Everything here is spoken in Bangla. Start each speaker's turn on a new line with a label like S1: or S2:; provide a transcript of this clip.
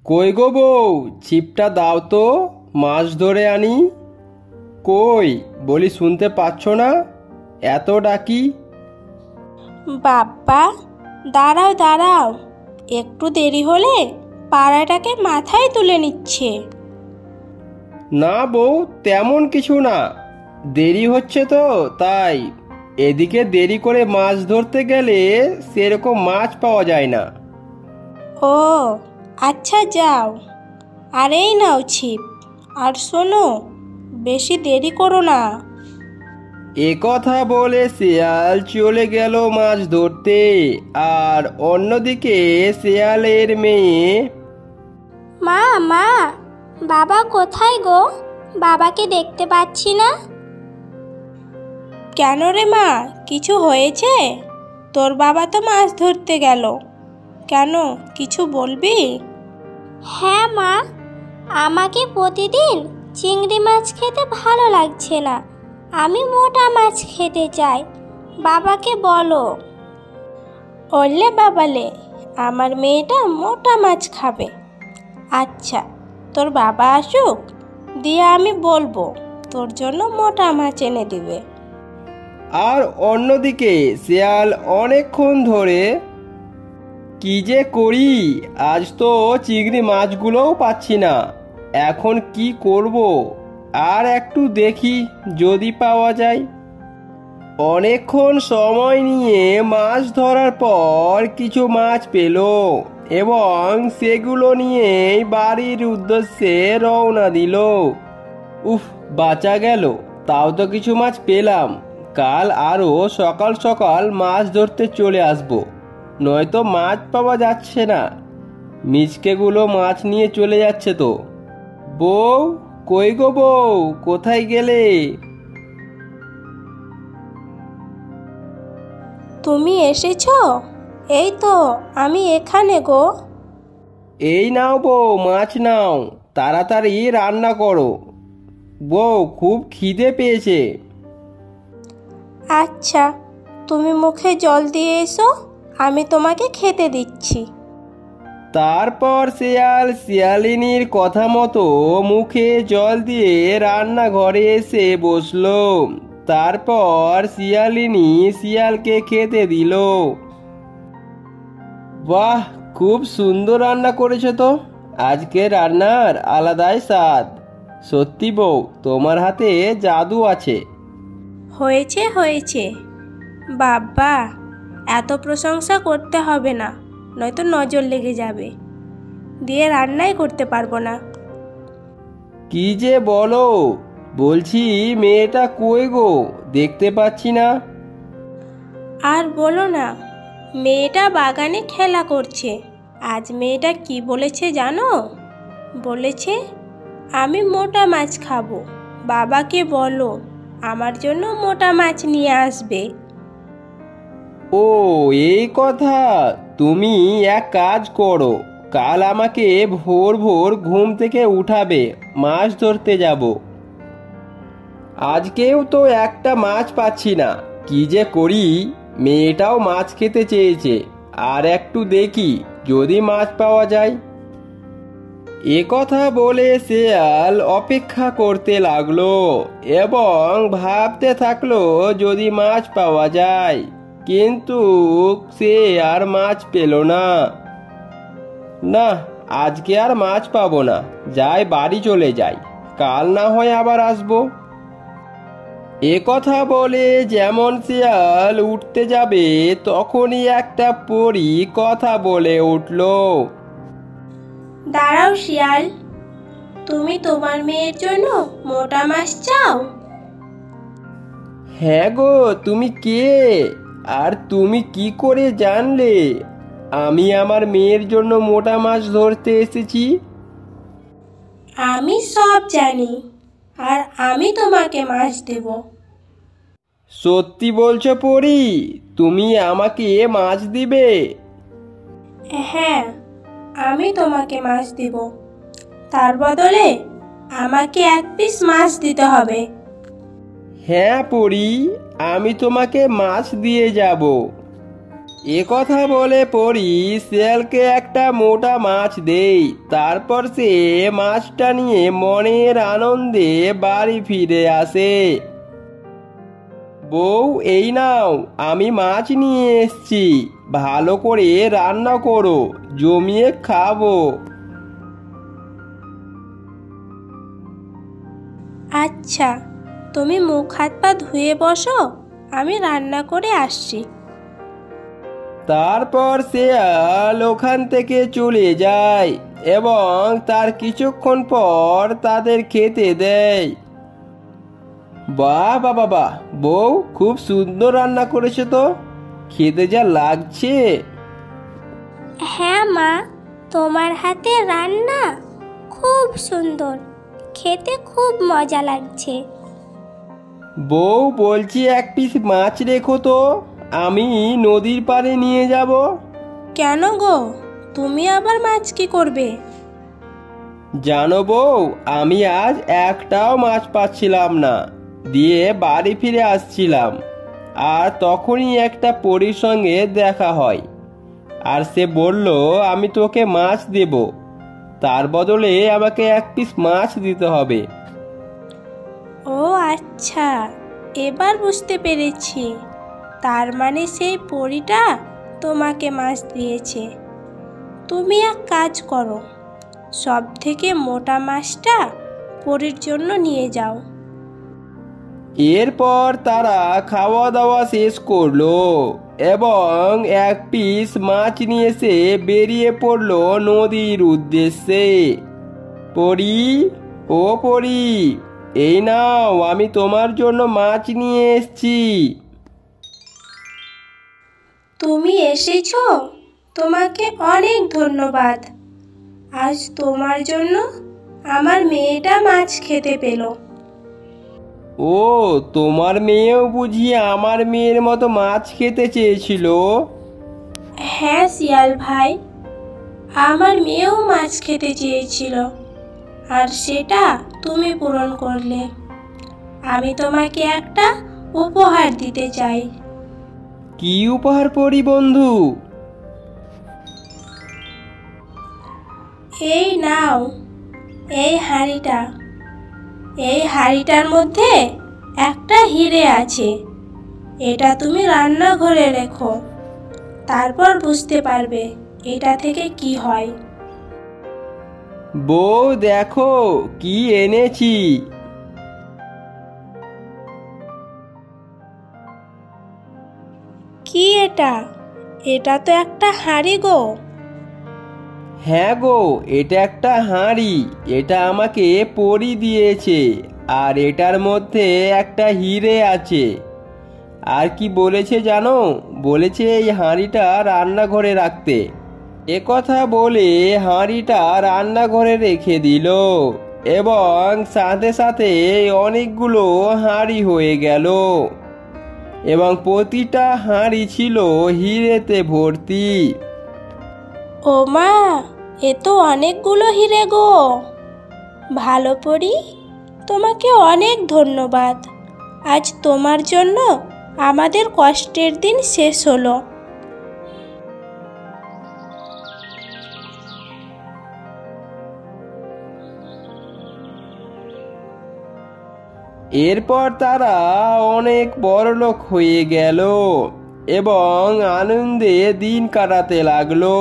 S1: কই গো বউ, ছিপটা দাও তো, মাছ ধরে আনি। কই বলি, শুনতে পাচ্ছ না? এত ডাকি।
S2: বাপ্পা, দাঁড়াও দাঁড়াও, একটু দেরি হলে পাড়াটাকে মাথায় তুলে নিচ্ছে।
S1: না বউ, তেমন কিছু না, দেরি হচ্ছে তো তাই। এদিকে দেরি করে মাছ ধরতে গেলে সেরকম মাছ পাওয়া যায় না।
S2: ও আচ্ছা, যাও, আর এই নাও ছিপ। আর শোনো, বেশি দেরি করো না।
S1: এ কথা বলে শেয়াল চলে গেল মাছ ধরতে। আর অন্যদিকে শেয়ালের মেয়ে,
S3: মা মা, বাবা কোথায় গো? বাবাকে দেখতে পাচ্ছি না।
S2: কেন রে মা, কিছু হয়েছে? তোর বাবা তো মাছ ধরতে গেল। কেন, কিছু বলবি?
S3: হ্যাঁ মা, আমাকে প্রতিদিন চিংড়ি মাছ খেতে ভালো লাগছে না। আমি মোটা মাছ খেতে চাই। বাবাকে বলো।
S2: ওলে বাবালে, আমার মেয়েটা মোটা মাছ খাবে। আচ্ছা, তোর বাবা আসুক, দিয়ে আমি বলবো তোর জন্য মোটা মাছ এনে দিবে।
S1: আর অন্যদিকে শেয়াল অনেকক্ষণ ধরে, কি যে করি, আজ তো চিংড়ি মাছগুলোও পাচ্ছি না। এখন কি করব? আর একটু দেখি যদি পাওয়া যায়। অনেকক্ষণ সময় নিয়ে মাছ ধরার পর কিছু মাছ পেল এবং সেগুলো নিয়ে বাড়ির উদ্দেশ্যে রওনা দিল। উফ, বাঁচা গেল, তাও তো কিছু মাছ পেলাম। কাল আরো সকাল সকাল মাছ ধরতে চলে আসবো, নয়তো মাছ পাওয়া যাচ্ছে না। মিচকেগুলো মাছ নিয়ে চলে যাচ্ছে তো। বউ, কই গো বউ, কোথায় গেলে?
S2: তুমি এসেছো? এই তো আমি এখানে গো।
S1: এই নাও বউ, মাছ নাও, তাড়াতাড়ি রান্না করো। বউ, খুব খিদে পেয়েছে।
S2: আচ্ছা, তুমি মুখে জল দিয়ে এসো, আমি তোমাকে খেতে দিচ্ছি।
S1: তারপর শেয়াল শিয়ালিনীর কথা মতো মুখে জল দিয়ে রান্নাঘরে এসে বসলো। তারপর শিয়ালিনী শিয়ালকে খেতে দিল। বাহ, খুব সুন্দর রান্না করেছো তো। আজকে রান্নার আলাদাই স্বাদ। সত্যি বউ, তোমার হাতে জাদু আছে।
S2: হয়েছে হয়েছে বাবা, এত প্রশংসা করতে হবে না, নয়তো নজর লেগে যাবে, দিয়ে রান্নাই করতে পারবো না।
S1: কি যে বলো, বলছি মেয়েটা কই গো, দেখতে পাচ্ছি না।
S2: আর বলো না, মেয়েটা বাগানে খেলা করছে। আজ মেয়েটা কি বলেছে জানো? বলেছে আমি মোটা মাছ খাবো, বাবাকে বলো আমার জন্য মোটা মাছ নিয়ে আসবে।
S1: ও, এই কথা। তুমি এক কাজ করো, কাল আমাকে ভোর ভোর ঘুম থেকে উঠাবে, মাছ ধরতে যাব। আজকেও তো একটা মাছ পাচ্ছি না, কি যে করি। মেয়েটাও মাছ খেতে চেয়েছে, আর একটু দেখি যদি মাছ পাওয়া যায়। এ কথা বলে শেয়াল অপেক্ষা করতে লাগলো এবং ভাবতে থাকলো যদি মাছ পাওয়া যায়। কিন্তু সে আর মাছ পেল না। না, আজকে আর মাছ পাবো না, যাই বাড়ি চলে যাই, কাল না হয় আবার আসবো। এ কথা বলে যেমন শিয়াল উঠতে যাবে, তখনই একটা পরী কথা বলে উঠল।
S2: দাঁড়াও শিয়াল, তুমি তোমার মেয়ের জন্য মোটা মাছ চাও?
S1: হ্যাঁ গো, তুমি কে? আর তুমি কি করে জানলে আমি আমার মেয়ের জন্য মোটা মাছ ধরতে এসেছি?
S2: আমি সব জানি, আর আমি তোমাকে মাছ দেব।
S1: সত্যি বলছো পরি? তুমি আমাকে মাছ দিবে?
S2: হ্যাঁ, আমি তোমাকে মাছ দেব, তার বদলে আমাকে এক পিস মাছ দিতে হবে।
S1: হ্যাঁ পরি, আমি তোমাকে মাছ দিয়ে যাব। এ কথা বলে পরি শিয়ালকে একটা মোটা মাছ দেই। তারপর সে মাছটা নিয়ে মনের আনন্দে বাড়ি ফিরে আসে। বউ, এই নাও, আমি মাছ নিয়ে এসছি, ভালো করে রান্না করো, জমিয়ে খাবো।
S2: আচ্ছা, তুমি মুখ হাত পা ধুয়ে বসো, আমি রান্না করে আসছি।
S1: তারপর শিয়াল ওখান থেকে চলে যায় এবং তার কিছুক্ষণ পর তাদের খেতে দেয়। বাহ বাবা বাহ, বউ খুব সুন্দর রান্না করেছে তো, খেতে যা লাগছে।
S3: হ্যাঁ মা, তোমার হাতে রান্না খুব সুন্দর, খেতে খুব মজা লাগছে।
S1: বউ, বলছি এক পিস মাছ রেখো তো, আমি নদীর পাড়ে নিয়ে যাব।
S2: কেন গো, তুমি আবার মাছ কি করবে?
S1: জানো বউ, আমি আজ একটাও মাছ পাচ্ছিলাম না, দিয়ে বাড়ি ফিরে আসছিলাম, আর তখনই একটা পরীর সঙ্গে দেখা হয়। আর সে বলল আমি তোকে মাছ দেব, তার বদলে আমাকে এক পিস মাছ দিতে হবে।
S2: ও আচ্ছা, এবার বুঝতে পেরেছি, তার মানে সেই পরীটা তোমাকে মাছ দিয়েছে। তুমি এক কাজ করো, সব থেকে মোটা মাছটা পরীর জন্য নিয়ে যাও।
S1: এরপর তারা খাওয়া দাওয়া শেষ করলো এবং এক পিস মাছ নিয়ে এসে বেরিয়ে পড়লো নদীর উদ্দেশ্যে। পরি, ও পরি, এই নাও, আমি তোমার জন্য মাছ নিয়ে এসেছি।
S2: তুমি এসেছো, তোমাকে অনেক ধন্যবাদ। আজ তোমার জন্য আমার মেয়েটা মাছ খেতে পেল।
S1: ও, তোমার মেয়েও বুঝি আমার মেয়ের মতো মাছ খেতে চেয়েছিল?
S2: হ্যাঁ শিয়াল ভাই, আমার মেয়েও মাছ খেতে চেয়েছিল, আর সেটা তুমি পূরণ করলে। আমি তোমাকে একটা উপহার দিতে চাই।
S1: কি উপহার পরি বন্ধু?
S2: এই নাও, এই হাঁড়িটা। এই হাঁড়িটার মধ্যে একটা হিরে আছে, এটা তুমি রান্নাঘরে রেখো, তারপর বুঝতে পারবে এটা থেকে কি হয়।
S1: বউ, দেখো কি এনেছি।
S2: কি এটা? এটা তো একটা হাঁড়ি গো।
S1: হ্যাঁ গো, এটা একটা হাঁড়ি, এটা আমাকে পরি দিয়েছে, আর এটার মধ্যে একটা হিরে আছে। আর কি বলেছে জানো? বলেছে এই হাঁড়িটা রান্নাঘরে রাখতে। এ কথা বলে হাঁড়িটা রান্নাঘরে রেখে দিল এবং সাথে সাথে অনেকগুলো হাঁড়ি হয়ে গেল এবং প্রতিটা হাঁড়ি ছিল হিরেতে ভর্তি।
S2: ও মা, এ তো অনেকগুলো হিরে গো। ভালো পরি, তোমাকে অনেক ধন্যবাদ। আজ তোমার জন্য আমাদের কষ্টের দিন শেষ হলো।
S1: এরপর তারা অনেক বড়লোক হয়ে গেল এবং আনন্দে দিন কাটাতে লাগলো।